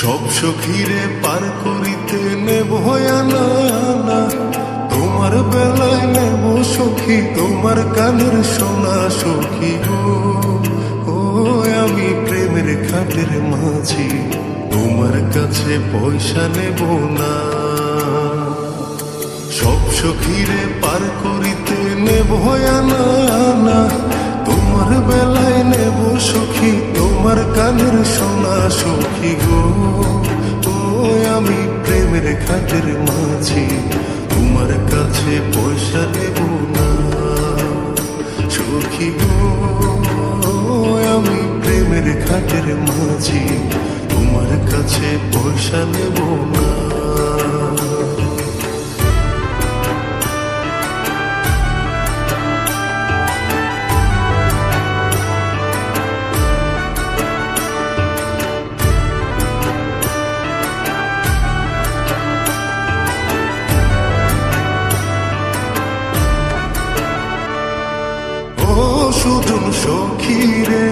সব সখীরে পার করিতে নেব আনা আনা, তোমার বেলায় নেব সখী তোমার কানের সোনা সখী গো। ও আমি প্রেমের খাটের মাঝি, তোমার কাছে পয়সা নেব না। সব সখীরে পার করিতে নেব আনা আনা, তোমার বেলায় নেব সখী তোমার কানের সোনা সখী গো। ও আমি প্রেমের খাটের মাঝি, তোমার কাছে পয়সা নেব না সখী গো। আমি প্রেমের খাটের মাঝি, তোমার কাছে পয়সা নেব না। সুজন সখী রে,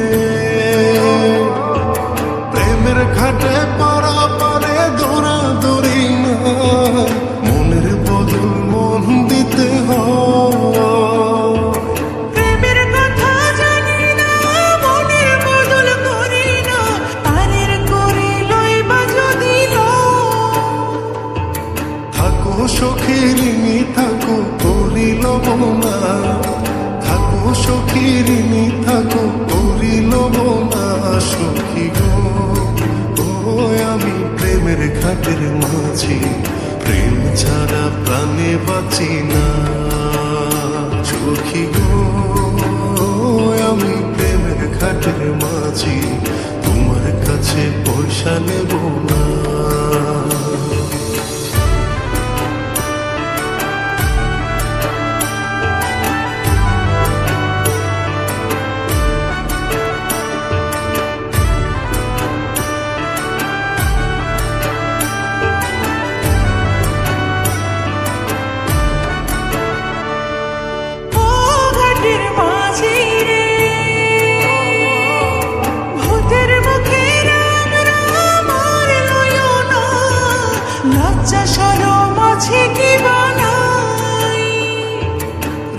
প্রেমের ঘাটে পারা পারে দৌড়া দৌড়ি না, মনের বদল মন দিতে হয়। প্রেমের কথা জানি না, মনের বদল করি না, পারের করে লইবা যদি থাকো সখী ঋণী থাকো করিল না, থাকো সখী ঋণী থাকো করিল না সখী গো। ও আমি প্রেমের ঘাটের মাঝি, প্রেম ছাড়া প্রাণে বাঁচি না সখী গো। আমি প্রেমের ঘাটের মাঝি, তোমার কাছে পয়সা নেব না।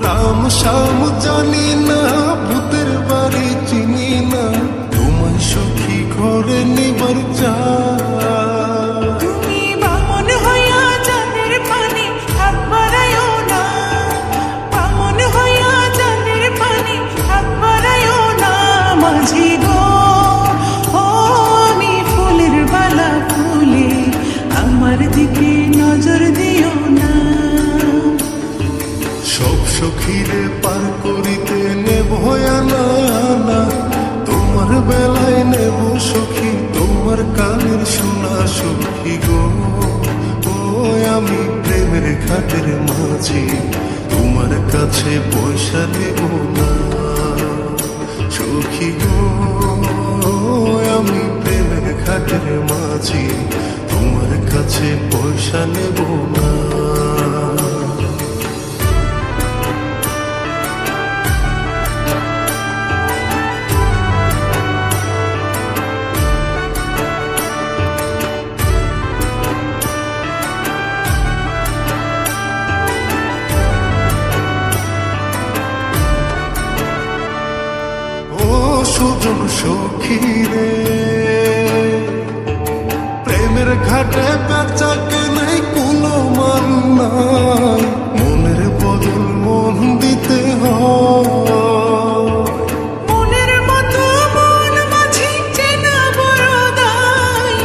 রাম শ্যাম জানি না, ভূতের বাড়ি চিনি না, তোমায় সখী ঘরে নিবার চা। তুমি বামন হইয়া জানের পানি হাত বাড়াইও না, বামন হইয়া জানের পানি হাত বাড়াইও না মাঝি গো। ও আমি ফুলের বালা ফুলে, আমার দিকে নজর দিও না। সব সখীরে পার করিতে নেব আনা আনা, তোমার বেলায় নেব সখী তোমার কানের সোনা সখী গো। ও আমি প্রেমের ঘাটের মাঝি, তোমার কাছে পয়সা নেব না সখী গো। আমি প্রেমের ঘাটের মাঝি, তোমার কাছে পয়সা নেব না। সুজন সখী রে, প্রেমের ঘাটে বেচাকে নাই কোনো মান নাই, মনের বদল মন দিতে হয়। মনের মতো মন মাঝি চেনা বড় দায়,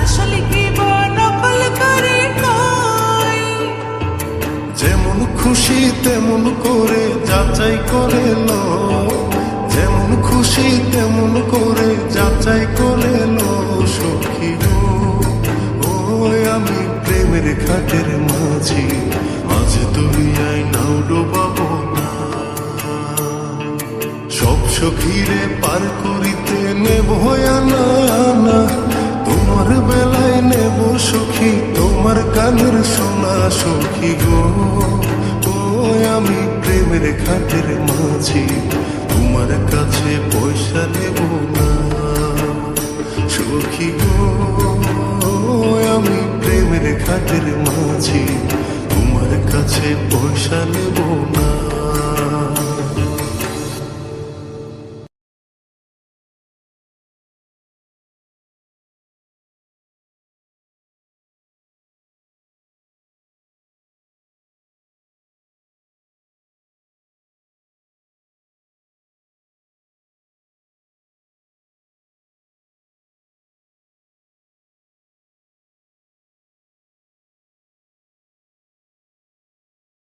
আসলে কি বা নকল করে কয়। যেমন খুশি তেমন করে যাচাই করে লো, যেমন খুশি তেমন করে যাচাই করে লো সখী গো। ও আমি প্রেমের ঘাটের মাঝি, মাঝ দরিয়ায় নাও ডোবাবো না। সব সখীরে পার করিতে নেব আনা আনা, তোমার বেলায় নেব সখী তোমার কানের সোনা সখী গো। ও আমি প্রেমের ঘাটের মাঝি, তোমার কাছে পয়সা নেব না সখী গো। কাছে পয়সা নেব না।